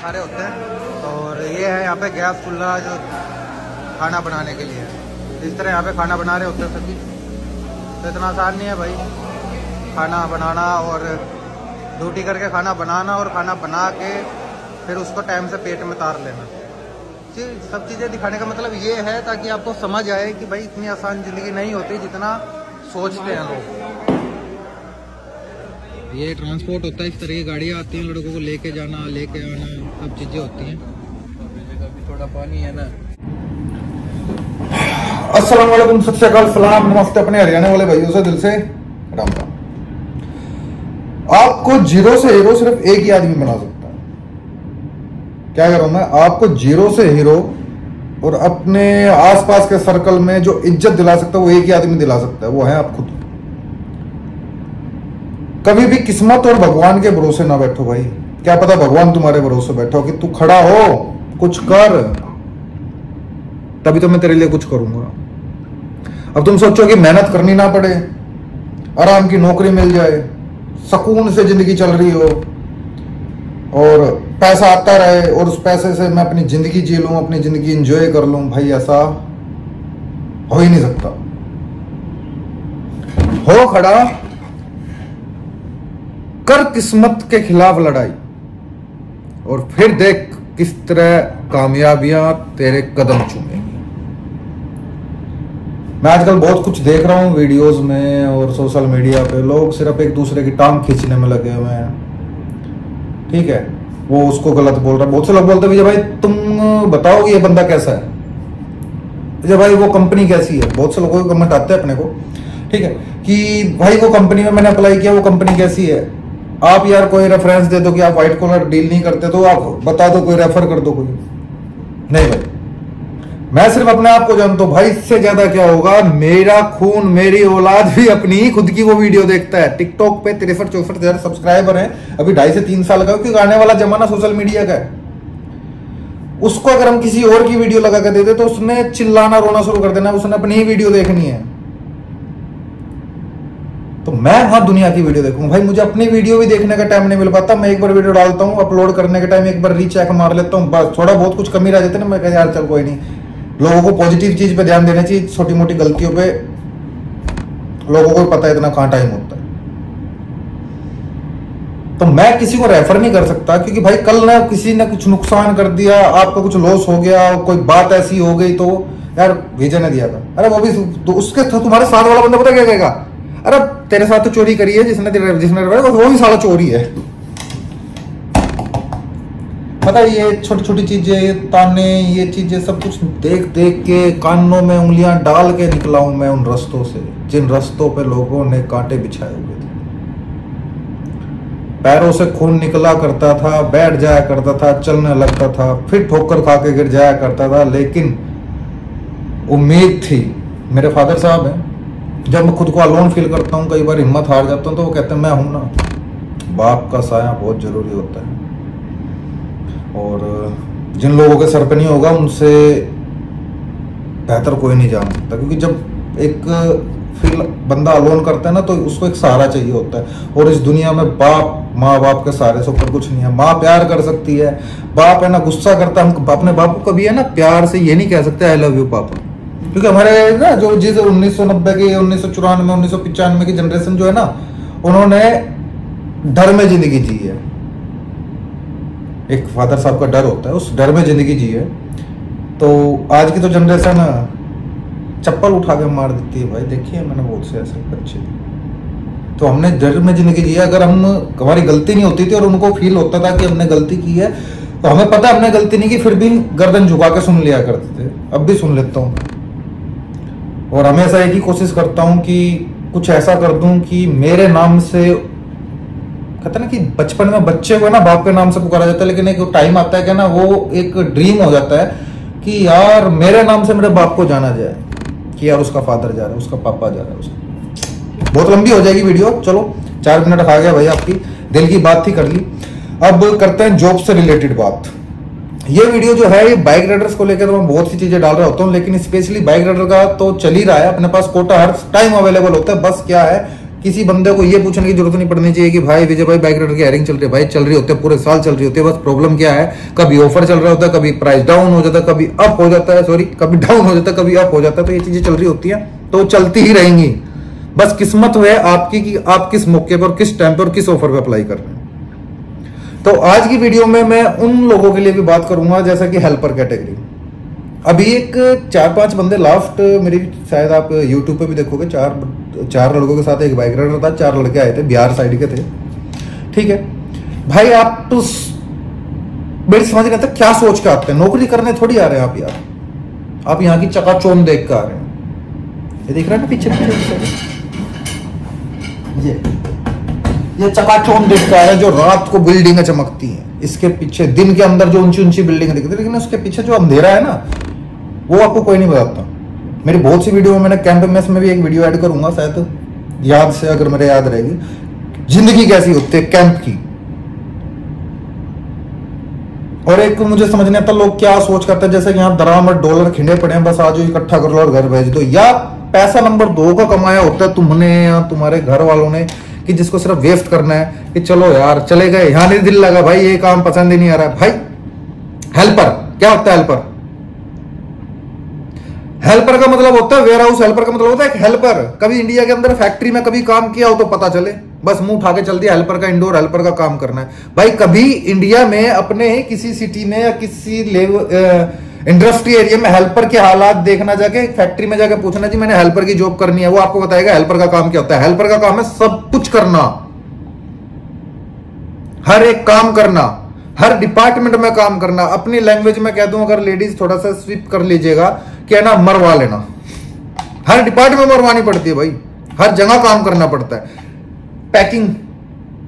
सारे होते हैं। और ये है यहाँ पे गैस चूल्हा जो खाना बनाने के लिए, इस तरह यहाँ पे खाना बना रहे होते हैं सभी। तो इतना आसान नहीं है भाई खाना बनाना, और ड्यूटी करके खाना बनाना और खाना बना के फिर उसको टाइम से पेट में उतार लेना। जी सब चीज़ें दिखाने का मतलब ये है ताकि आपको समझ आए कि भाई इतनी आसान ज़िंदगी नहीं होती जितना सोचते हैं लोग। ये ट्रांसपोर्ट होता है, इस तरह की गाड़ियाँ आती हैं, लड़कों को लेके जाना लेके आना सब चीज़ें होती हैं। थोड़ा पानी है ना। अस्सलाम वालेकुम, सत श्री अकाल, सलाम नमस्ते अपने हरियाणा वाले भाइयों से दिल से राम राम। आपको जीरो से हीरो सिर्फ एक ही आदमी बना सकता है। क्या कर रहा हूं मैं? आपको जीरो से हीरो और अपने आसपास के सर्कल में जो इज्जत दिला सकता है वो एक ही आदमी दिला सकता है, वो है आप खुद। कभी भी किस्मत और भगवान के भरोसे ना बैठो भाई। क्या पता भगवान तुम्हारे भरोसे बैठो कि तू खड़ा हो, कुछ कर, तभी तो मैं तेरे लिए कुछ करूंगा। अब तुम सोचो कि मेहनत करनी ना पड़े, आराम की नौकरी मिल जाए, सुकून से जिंदगी चल रही हो और पैसा आता रहे और उस पैसे से मैं अपनी जिंदगी जी लूं, अपनी जिंदगी एंजॉय कर लूं। भाई ऐसा हो ही नहीं सकता। हो खड़ा, कर किस्मत के खिलाफ लड़ाई, और फिर देख किस तरह कामयाबियां तेरे कदम चूमेंगी। मैं आजकल बहुत कुछ देख रहा हूँ वीडियोस में और सोशल मीडिया पे, लोग सिर्फ एक दूसरे की टांग खींचने में लगे हुए हैं। ठीक है, वो उसको गलत बोल रहा है। बहुत से लोग बोलते हैं भाई तुम बताओ ये बंदा कैसा है, विजय भाई वो कंपनी कैसी है। बहुत से लोगों के कमेंट आते हैं अपने को, ठीक है, कि भाई वो कंपनी में मैंने अप्लाई किया, वो कंपनी कैसी है। आप यार कोई रेफरेंस दे दो कि आप व्हाइट कॉलर डील नहीं करते, तो आप बता दो, कोई रेफर कर दो कोई। नहीं भाई, मैं सिर्फ अपने आप को जानता हूं भाई। इससे ज्यादा क्या होगा, मेरा खून मेरी औलाद भी अपनी खुद की वो वीडियो देखता है। टिकटॉक पे 63-64 सब्सक्राइबर हैं, अभी 2.5 से 3 साल का, क्योंकि आने वाला जमाना सोशल मीडिया का है। उसको अगर हम किसी और की वीडियो लगा कर देते तो उसने चिल्लाना रोना शुरू कर देना, उसने अपनी ही वीडियो देखनी है। तो मैं वहां दुनिया की वीडियो देखूंगा भाई। मुझे अपनी वीडियो भी देखने का टाइम नहीं मिल पाता। मैं एक बार वीडियो डालता हूं, अपलोड करने के टाइम एक बार रीचेक मार लेता हूं, बस थोड़ा बहुत कुछ कमी रह जाती है ना, मैं कहता यार चल कोई नहीं। लोगों को पॉजिटिव चीज पे ध्यान देना चाहिए, छोटी मोटी गलतियों पे लोगों को पता है इतना कहां टाइम होता है। तो मैं किसी को रेफर नहीं कर सकता, क्योंकि भाई कल ना किसी ने कुछ नुकसान कर दिया, आपको कुछ लॉस हो गया, कोई बात ऐसी हो गई, तो यार भेजा ने दिया था, अरे वो भी तो उसके तुम्हारे साथ वाला बंदा पता क्या कहेगा, अरे तेरे साथ तो चोरी करी है जिसने वो भी साला चोरी है। पता है ये छोटी छोटी चीजें, ये ताने, ये चीजें सब कुछ देख देख के कानों में उंगलियां डाल के निकला हूं मैं उन रास्तों से जिन रास्तों पे लोगों ने कांटे बिछाए हुए थे। पैरों से खून निकला करता था, बैठ जाया करता था, चलने लगता था, फिर ठोकर खा के गिर जाया करता था, लेकिन उम्मीद थी। मेरे फादर साहब हैं, जब मैं खुद को अलोन फील करता हूँ, कई बार हिम्मत हार जाता हूँ, तो वो कहते हैं मैं हूं ना, बाप का साया बहुत जरूरी होता है। और जिन लोगों के सर पे नहीं होगा उनसे बेहतर कोई नहीं जान सकता, क्योंकि जब एक फील बंदा अलोन करता है ना, तो उसको एक सहारा चाहिए होता है। और इस दुनिया में बाप माँ बाप के सहारे से ऊपर कुछ नहीं है। माँ प्यार कर सकती है, बाप है ना गुस्सा करता है। हम अपने बाप को कभी है ना प्यार से ये नहीं कह सकते आई लव यू पापा, क्योंकि हमारे ना जो जिस 1990 की 1994 1995 की जनरेशन जो है ना, उन्होंने डर में जिंदगी जी है। एक फादर साहब का डर होता है, उस डर में जिंदगी जी है। तो आज की तो जनरेशन चप्पल उठा के मार देती है भाई। देखिए मैंने बहुत से ऐसे बच्चे, तो हमने डर में जिंदगी जी है। अगर हमारी गलती नहीं होती थी और उनको फील होता था कि हमने गलती की है, तो हमें पता है हमने गलती नहीं की, फिर भी गर्दन झुका के सुन लिया करते थे। अब भी सुन लेता हूँ, और हमेशा एक ही कोशिश करता हूँ कि कुछ ऐसा कर दूं कि मेरे नाम से, कहते ना कि बचपन में बच्चे को ना बाप के नाम से पुकारा जाता है, लेकिन एक टाइम आता है कि ना वो एक ड्रीम हो जाता है कि यार मेरे नाम से मेरे बाप को जाना जाए, कि यार उसका फादर जा रहा है, उसका पापा जा रहा है। उसका बहुत लंबी हो जाएगी वीडियो, चलो 4 मिनट खा गया भाई, आपकी दिल की बात थी कर ली। अब करते हैं जॉब से रिलेटेड बात। ये वीडियो जो है ये बाइक राइडर्स को लेकर तो मैं बहुत सी चीजें डाल रहा होता हूँ, लेकिन स्पेशली बाइक राइडर का तो चल ही रहा है। अपने पास कोटा हर टाइम अवेलेबल होता है, बस क्या है किसी बंदे को ये पूछने की जरूरत नहीं पड़नी चाहिए कि भाई विजय भाई बाइक राइडर की हायरिंग चल रही है। भाई चल रही होती है, पूरे साल चल रही होती है। बस प्रॉब्लम क्या है, कभी ऑफर चल रहा होता है, कभी प्राइस डाउन हो जाता है, कभी अप हो जाता है, सॉरी कभी डाउन हो जाता है, कभी अप हो जाता है। तो ये चीजें चल रही होती है, तो चलती ही रहेंगी। बस किस्मत है आपकी कि आप किस मौके पर, किस टाइम पर, किस ऑफर पर अप्लाई कर रहे हैं। तो आज की वीडियो में मैं उन लोगों के लिए भी बात करूंगा जैसा कि हेल्पर कैटेगरी। अभी एक 4-5 बंदे लास्ट मेरी, शायद आप यूट्यूब पे भी देखोगे, चार लड़कों के साथ एक बाइक राइडर था। 4 लड़के आए थे, बिहार साइड के थे। ठीक है भाई, आप तो मेरी समझ नहीं आता क्या सोच के आते हैं। नौकरी करने थोड़ी आ रहे हैं आप यार, आप यहाँ की चकाचौंध देख कर आ रहे हैं। ये देख रहे हैं ना पीछे ये चकाचौंध देख कर आ रहे हैं, जो रात को बिल्डिंगें चमकती हैं। इसके पीछे दिन के अंदर जो ऊंची ऊंची बिल्डिंगें दिखती है, लेकिन उसके पीछे जो अंधेरा है ना, वो आपको कोई नहीं बताता। मेरी बहुत सी वीडियो में, मैंने कैंप मेस में भी एक वीडियो ऐड करूंगा शायद, याद से अगर मेरे याद रहेगी, जिंदगी कैसी होती है कैंप की। और एक मुझे समझ नहीं आता लोग क्या सोच करते हैं, जैसे कि यहाँ दराम और डॉलर खिंडे पड़े हैं, बस आज इकट्ठा कर लो और घर भेज दो। या पैसा नंबर 2 का कमाया होता है तुमने या तुम्हारे घर वालों ने, कि जिसको सिर्फ वेस्ट करना है कि चलो यार चले गए, यहाँ नहीं दिल लगा भाई, ये काम पसंद ही नहीं आ रहा है। भाई हेल्पर क्या होता है? हेल्पर का मतलब होता है वेयर हाउस। हेल्पर का मतलब होता है एक हेल्पर। कभी इंडिया के अंदर फैक्ट्री में कभी काम किया हो तो पता चले, बस मुंह उठा के चल दिया हेल्पर का, इंडोर हेल्पर का काम करना है। भाई कभी इंडिया में अपने किसी सिटी में या किसी इंडस्ट्री एरिया में हेल्पर के हालात देखना, जाके फैक्ट्री में जाके पूछना जी मैंने हेल्पर की जॉब करनी है, वो आपको बताएगा हेल्पर का काम क्या होता है। हेल्पर का काम है सब कुछ करना, हर एक काम करना, हर डिपार्टमेंट में काम करना। अपनी लैंग्वेज में कह दूं, अगर लेडीज थोड़ा सा स्विप कर लीजिएगा, क्या ना मरवा लेना। हर डिपार्टमेंट में मरवानी पड़ती है भाई, हर जगह काम करना पड़ता है। पैकिंग,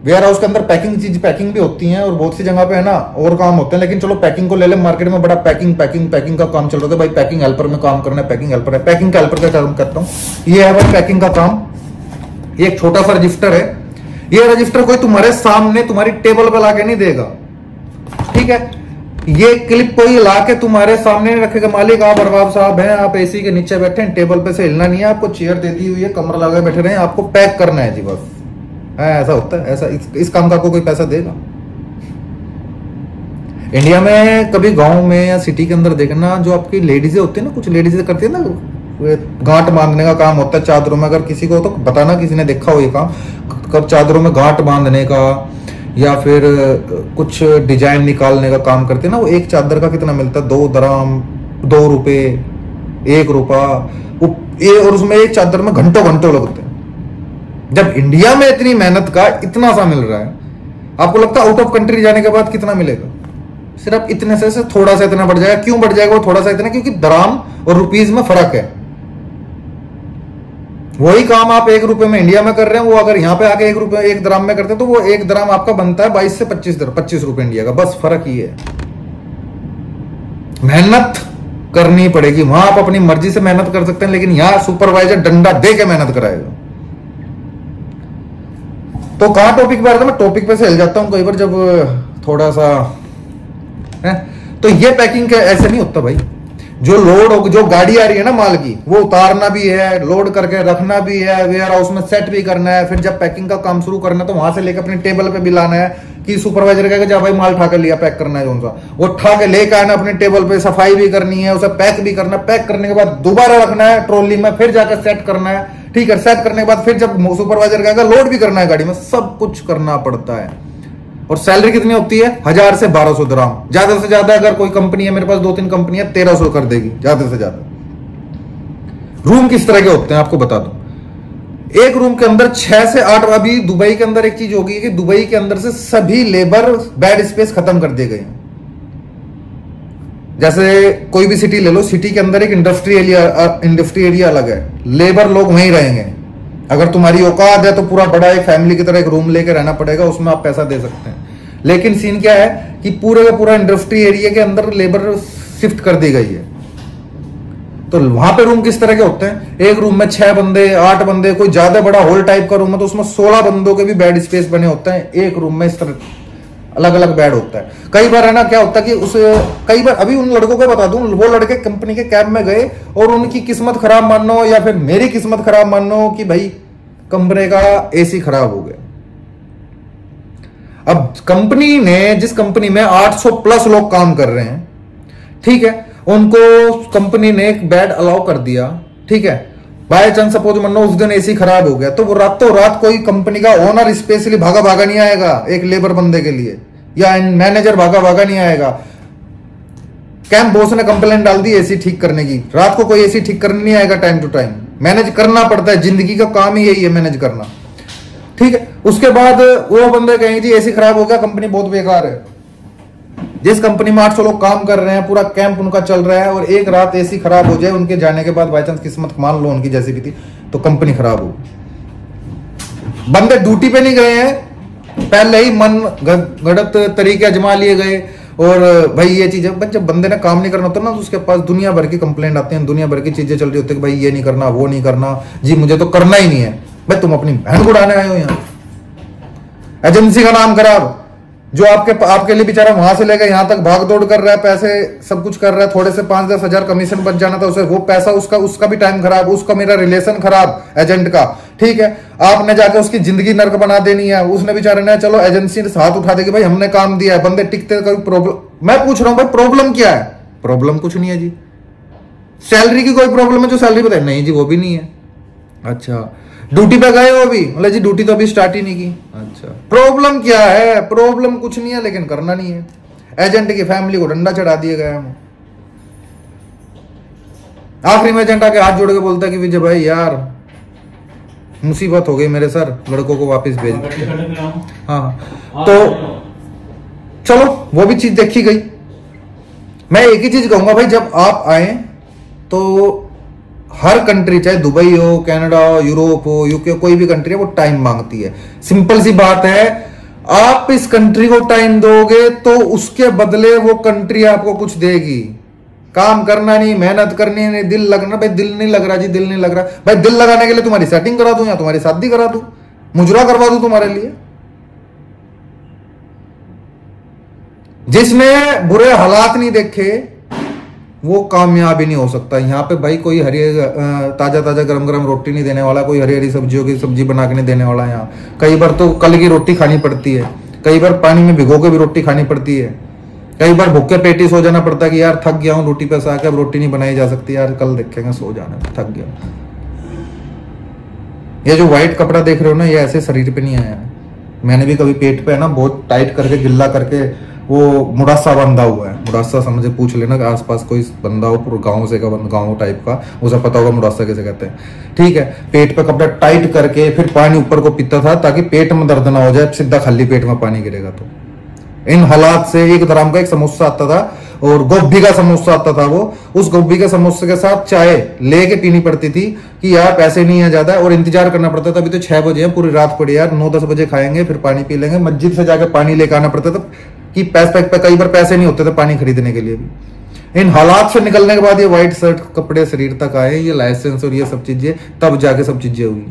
वेयर हाउस के अंदर पैकिंग भी होती है, और बहुत सी जगह पे है ना और काम होते हैं। लेकिन चलो पैकिंग को ले ले, मार्केट में बड़ा पैकिंग का काम चल रहा था भाई। पैकिंग हेल्पर में काम करना है, पैकिंग हेल्पर है। पैकिंग का हेल्पर का काम करता हूं, ये है भाई पैकिंग का काम। ये एक छोटा सा रजिस्टर है, ये रजिस्टर कोई तुम्हारे सामने तुम्हारी टेबल पर लाके नहीं देगा, ठीक है। ये क्लिप कोई लाके तुम्हारे सामने नहीं रखेगा। मालिक आप अरबाब साहब हैं, आप एसी के नीचे बैठे हैं, टेबल पे से हिलना नहीं है, आपको चेयर दे दी हुई है, कमरा लगा बैठे रहे, आपको पैक करना है जी बस। ऐसा होता है, ऐसा इस काम का आपको कोई पैसा देगा? इंडिया में कभी गांव में या सिटी के अंदर देखना, जो आपकी लेडीजें होती है ना, कुछ लेडीजें करती है ना, गांठ बांधने का काम होता है चादरों में। अगर किसी को तो बताना, किसी ने देखा हो ये काम, कब चादरों में गांठ बांधने का या फिर कुछ डिजाइन निकालने का काम करते हैं ना। वो एक चादर का कितना मिलता है? 2 दराम, 2 रुपए, 1 रुपया, और उसमें एक चादर में घंटों लगते हैं। जब इंडिया में इतनी मेहनत का इतना सा मिल रहा है, आपको लगता है आउट ऑफ कंट्री जाने के बाद कितना मिलेगा? सिर्फ इतने से थोड़ा सा इतना बढ़ जाएगा। क्यों बढ़ जाएगा वो थोड़ा सा इतना? क्योंकि दराम और रुपीज में फर्क है। वही काम आप 1 रुपए में इंडिया में कर रहे हैं, वो अगर यहाँ पे आके 1 दराम में करते हैं, तो वो 1 दराम आपका बनता है 22 से 25 रुपए इंडिया का। बस फर्क ही है। मेहनत करनी पड़ेगी। वहां आप अपनी मर्जी से मेहनत कर सकते हैं, लेकिन यहां सुपरवाइजर डंडा दे के मेहनत कराएगा। तो कहां टॉपिक पे आ रहा था? मैं टॉपिक पे से हिल जाता हूं कई बार जब थोड़ा सा है। तो ये पैकिंग का ऐसे नहीं होता भाई। जो लोड, जो गाड़ी आ रही है ना माल की, वो उतारना भी है, लोड करके रखना भी है, वेयर हाउस में सेट भी करना है। फिर जब पैकिंग का काम शुरू करना है, तो वहां से लेकर अपनी टेबल पे भी लाना है कि सुपरवाइजर कहेगा जा भाई माल उठा के लिया, पैक करना है कौन सा, वो उठा के लेकर आना अपनी टेबल पे, सफाई भी करनी है, उसे पैक भी करना है। पैक करने के बाद दोबारा रखना है ट्रॉली में, फिर जाकर सेट करना है, ठीक है। सेट करने के बाद फिर जब सुपरवाइजर कहेगा लोड भी करना है गाड़ी में, सब कुछ करना पड़ता है। और सैलरी कितनी होती है? 1000 से 1200 दराम। ज्यादा से ज्यादा अगर कोई कंपनी है, मेरे पास 2-3 कंपनी है, 1300 कर देगी ज्यादा से ज्यादा। रूम किस तरह के होते हैं आपको बता दूं। एक रूम के अंदर 6 से 8, अभी दुबई के अंदर एक चीज होगी कि दुबई के अंदर से सभी लेबर बेड स्पेस खत्म कर दिए गए। जैसे कोई भी सिटी ले लो, सिटी के अंदर एक इंडस्ट्री एरिया अलग है, लेबर लोग वहीं रहेंगे। अगर तुम्हारी औकात है तो पूरा बड़ा एक फैमिली की तरह एक रूम लेकर रहना पड़ेगा, उसमें आप पैसा दे सकते हैं। लेकिन सीन क्या है कि पूरे का पूरा इंडस्ट्री एरिया के अंदर लेबर शिफ्ट कर दी गई है। तो वहां पे रूम किस तरह के होते हैं? एक रूम में 6 बंदे, 8 बंदे, कोई ज्यादा बड़ा हॉल टाइप का रूम है तो उसमें 16 बंदों के भी बेड स्पेस बने होते हैं। एक रूम में इस तरह अलग अलग बेड होता है। कई बार है ना क्या होता है कि कई बार, अभी उन लड़कों को बता दूं, वो लड़के कंपनी के कैब में गए और उनकी किस्मत खराब मानो या फिर मेरी किस्मत खराब मानो कि भाई कंपनी का एसी खराब हो गया। अब कंपनी ने, जिस कंपनी में 800 प्लस लोग काम कर रहे हैं, ठीक है, उनको कंपनी ने एक बेड अलाउ कर दिया, ठीक है, बाय चांस सपोज मानो उस दिन एसी खराब हो गया, तो वो रातों रात कोई कंपनी का ओनर स्पेशली भागा भागा नहीं आएगा एक लेबर बंदे के लिए, या मैनेजर भागा भागा नहीं आएगा। कैंप बॉस ने कंप्लेंट डाल दी एसी ठीक करने की, रात को कोई एसी ठीक करने नहीं आएगा, टाइम टू टाइम मैनेज करना पड़ता है, जिंदगी का काम ही यही है मैनेज करना, ठीक है। उसके बाद वो बंदे कहेंगे जी एसी खराब हो गया, कंपनी बहुत बेकार है। जिस कंपनी में 800 लोग काम कर रहे हैं, पूरा कैंप उनका चल रहा है, और एक रात एसी खराब हो जाए उनके जाने के बाद, बाय चांस किस्मत मान लो उनकी जैसी भी थी, तो कंपनी खराब हो। बंदे ड्यूटी पे नहीं गए हैं, पहले ही मन गलत तरीके आजमा लिए गए, और भाई ये चीज है, जब बंदे ने काम नहीं करना होता ना, तो उसके पास दुनिया भर की कंप्लेंट आती है, दुनिया भर की चीजें चल रही होती है कि भाई ये नहीं करना, वो नहीं करना, जी मुझे तो करना ही नहीं है। भाई तुम अपनी बहन को उड़ाने आए हो यहाँ, एजेंसी का नाम खराब, जो आपके लिए बेचारा वहां से लेकर यहां तक भाग दौड़ कर रहा है, पैसे सब कुछ कर रहा है, थोड़े से 5-10 हजार कमीशन बच जाना था उसे, वो पैसा उसका भी टाइम खराब, उसका मेरा रिलेशन खराब एजेंट का, ठीक है। आपने जाकर उसकी जिंदगी नर्क बना देनी है, उसने बेचारे ने, चलो एजेंसी ने हाथ उठा देगी, भाई हमने काम दिया है, बंदे टिकते, कोई प्रॉब्लम। मैं पूछ रहा हूं भाई प्रॉब्लम क्या है? प्रॉब्लम कुछ नहीं है जी। सैलरी की कोई प्रॉब्लम है जो सैलरी बताए? नहीं जी वो भी नहीं है। अच्छा ड्यूटी पे गए हो अभी? बोले जी ड्यूटी तो अभी स्टार्ट ही नहीं की। अच्छा प्रॉब्लम क्या है? प्रॉब्लम कुछ नहीं है लेकिन करना नहीं है। एजेंट की फैमिली को डंडा चढ़ा दिया गया है। आखिरी में एजेंट आके हाथ जोड़ के बोलता है कि विजय भाई यार मुसीबत हो गई मेरे सर, लड़कों को वापस भेज दो। हाँ तो चलो वो भी चीज देखी गई। मैं एक ही चीज कहूंगा भाई, जब आप आए तो हर कंट्री, चाहे दुबई हो, कनाडा हो, यूरोप हो, यूके, कोई भी कंट्री है, वो टाइम मांगती है। सिंपल सी बात है, आप इस कंट्री को टाइम दोगे तो उसके बदले वो कंट्री आपको कुछ देगी। काम करना नहीं, मेहनत करनी नहीं, दिल लगना। भाई दिल नहीं लग रहा जी, दिल नहीं लग रहा भाई, दिल लगाने के लिए तुम्हारी सेटिंग करा दूं या तुम्हारी शादी करा दूं, मुजरा करवा दूं तुम्हारे लिए। जिसने बुरे हालात नहीं देखे वो कामयाब ही नहीं हो सकता। यहाँ पे भाई कोई हरी ताजा ताजा गरम गरम रोटी नहीं देने वाला, कोई हरी हरी सब्जियों की सब्जी बना के नहीं देने वाला। यहाँ कई बार तो कल की रोटी खानी पड़ती है, कई बार पानी में भिगो के भी रोटी खानी पड़ती है, कई बार भूखे पेट ही सो जाना पड़ता है कि यार थक गया हूँ रोटी पे से आके, अब रोटी नहीं बनाई जा सकती यार, कल देखेंगे, सो जाना, थक गया। ये जो व्हाइट कपड़ा देख रहे हो ना, ये ऐसे शरीर पे नहीं आया। मैंने भी कभी पेट पे है ना बहुत टाइट करके गिल्ला करके वो मुड़ासा बंधा हुआ है। मुड़ासा समझे, पूछ लेना आसपास कोई बंदा हो पूरा गाँव से का, गाँव टाइप का, उसे पता होगा मुड़ासा कैसे कहते हैं, ठीक है। पेट पे कपड़ा टाइट करके फिर पानी ऊपर को पीता था ताकि पेट में दर्द ना हो जाए, सीधा खाली पेट में पानी गिरेगा। तो इन हालात से 1 ग्राम का एक समोसा आता था और गोभी का समोसा आता था, वो उस गोभी के समोसे के साथ चाय लेके पीनी पड़ती थी कि यार पैसे नहीं है ज्यादा, और इंतजार करना पड़ता था। अभी तो 6 बजे है, पूरी रात पड़ी यार, 9-10 बजे खाएंगे फिर पानी पी लेंगे। मस्जिद से जाकर पानी लेके आना पड़ता था कि कई बार पैसे नहीं होते थे पानी खरीदने के लिए भी। इन हालात से निकलने के बाद ये व्हाइट शर्ट कपड़े शरीर तक आए, ये लाइसेंस और ये सब चीजें, तब जाके सब चीजें हुई।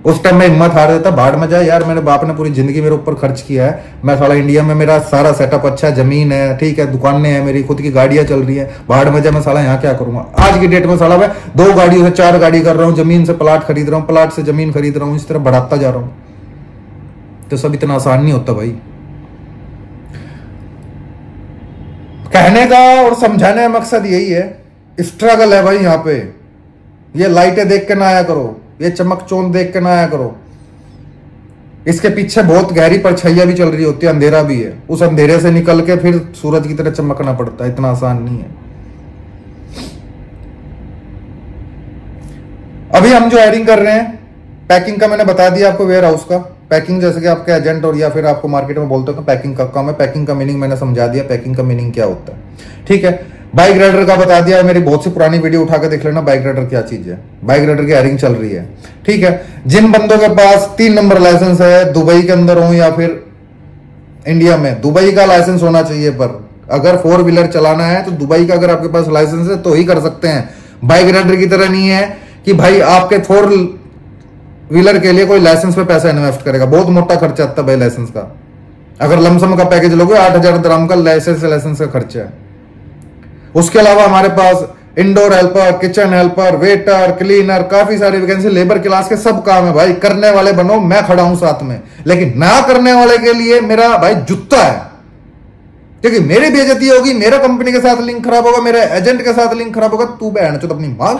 उस टाइम में हिम्मत हार देता, भाड़ में जाए यार, मेरे बाप ने पूरी जिंदगी मेरे ऊपर खर्च किया है, मैं साला इंडिया में मेरा सारा सेटअप अच्छा है, जमीन है, ठीक है, दुकानें हैं, मेरी खुद की गाड़ियां चल रही है, भाड़ में जाए मैं साला यहाँ क्या करूंगा। आज की डेट में साला मैं 2 गाड़ियों से 4 गाड़ी कर रहा हूँ, जमीन से प्लाट खरीद रहा हूँ, प्लाट से जमीन खरीद रहा हूँ, इस तरह बढ़ाता जा रहा हूँ। तो सब इतना आसान नहीं होता भाई। कहने का और समझाने का मकसद यही है, स्ट्रगल है भाई यहाँ पे। ये लाइटें देख के ना आया करो, ये चमक चौंध देख के ना आया करो, इसके पीछे बहुत गहरी परछाइयां भी चल रही होती है, अंधेरा भी है। उस अंधेरे से निकल के फिर सूरज की तरह चमकना पड़ता है, इतना आसान नहीं है। अभी हम जो हायरिंग कर रहे हैं, पैकिंग का मैंने बता दिया आपको, वेयर हाउस का पैकिंग, जैसे कि आपके एजेंट और या फिर आपको मार्केट में बोलते हो पैकिंग का काम है। पैकिंग का मीनिंग मैंने समझा दिया, पैकिंग का मीनिंग क्या होता है, ठीक है। बाइक राइडर का बता दिया, मेरी बहुत सी पुरानी वीडियो उठा के देख लेना, बाइक राइडर क्या चीज है। बाइक राइडर की हायरिंग चल रही है, ठीक है। जिन बंदों के पास 3 नंबर लाइसेंस है, दुबई के अंदर हो या फिर इंडिया में, दुबई का लाइसेंस होना चाहिए। पर अगर 4 व्हीलर चलाना है तो दुबई का अगर आपके पास लाइसेंस है तो ही कर सकते हैं। बाइक राइडर की तरह नहीं है कि भाई आपके 4 व्हीलर के लिए कोई लाइसेंस पे पैसा इन्वेस्ट करेगा, बहुत मोटा खर्चा आता है भाई लाइसेंस का। अगर लमसम का पैकेज लोगे 8,000 दिरहम का लाइसेंस का खर्चा है। उसके अलावा हमारे पास indoor helper, kitchen helper, waiter, cleaner, काफी सारी वैकेंसी लेबर क्लास के सब काम है भाई। करने वाले बनो, मैं खड़ा हूं साथ में। लेकिन ना करने वाले के लिए मेरा भाई जूता है, क्योंकि मेरी बेइज्जती होगी, मेरा कंपनी के साथ लिंक खराब होगा, मेरे एजेंट के साथ लिंक खराब होगा। तू बहन चो अपनी मां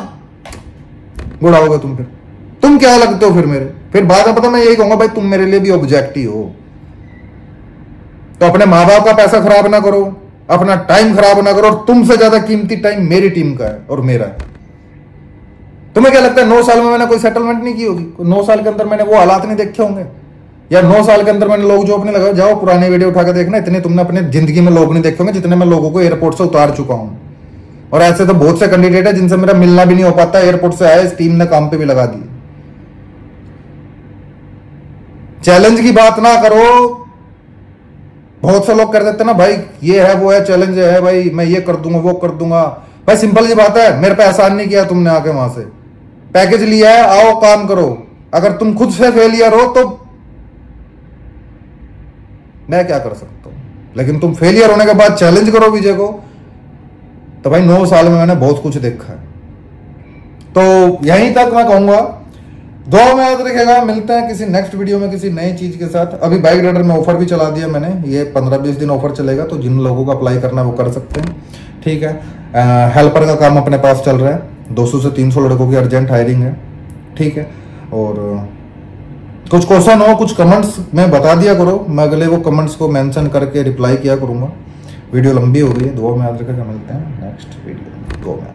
गुड़ाओगे तुम। फिर तुम क्या लगते हो फिर मेरे? फिर बाद में पता मैं यही कहूंगा भाई तुम मेरे लिए भी ऑब्जेक्ट ही हो। तो अपने माँ बाप का पैसा खराब ना करो, अपना टाइम खराब ना करो। और तुमसे ज्यादा कीमती टाइम मेरी टीम का है और मेरा है। तुम्हें क्या लगता है 9 साल में मैंने कोई सेटलमेंट नहीं की होगी? 9 साल के अंदर मैंने वो हालात नहीं देखे होंगे? या 9 साल के अंदर मैंने लोग जो अपने लगा, जाओ पुराने वीडियो उठा के देखना, इतने तुमने अपने जिंदगी में लोग नहीं देखे होंगे जितने मैं लोगों को एयरपोर्ट से उतार चुका हूं। और ऐसे तो बहुत से कैंडिडेट है जिनसे मेरा मिलना भी नहीं हो पाता, एयरपोर्ट से आए, इस टीम ने काम पे भी लगा दिए। चैलेंज की बात ना करो। बहुत से लोग कर देते ना भाई, ये है वो है, चैलेंज है भाई, मैं ये कर दूंगा वो कर दूंगा। भाई सिंपल सी बात है, मेरे पे एहसान नहीं किया तुमने आके वहां से, पैकेज लिया है, आओ काम करो। अगर तुम खुद से फेलियर हो तो मैं क्या कर सकता हूं? लेकिन तुम फेलियर होने के बाद चैलेंज करो विजय को, तो भाई 9 साल में मैंने बहुत कुछ देखा है। तो यहीं तक मैं कहूंगा, दुआ में याद रखेगा। मिलते हैं किसी नेक्स्ट वीडियो में किसी नई चीज के साथ। अभी बाइक राइडर में ऑफर भी चला दिया मैंने, ये 15-20 दिन ऑफर चलेगा, तो जिन लोगों को अप्लाई करना है वो कर सकते हैं। ठीक है। हेल्पर का काम अपने पास चल रहा है, 200 से 300 लड़कों की अर्जेंट हायरिंग है। ठीक है। और कुछ क्वेश्चन हो, कुछ कमेंट्स में बता दिया करो, मैं अगले वो कमेंट्स को मेंशन करके रिप्लाई किया करूंगा। वीडियो लंबी हो गई है। दुआ में याद रखेगा। मिलते हैं नेक्स्ट वीडियो। दुआ में।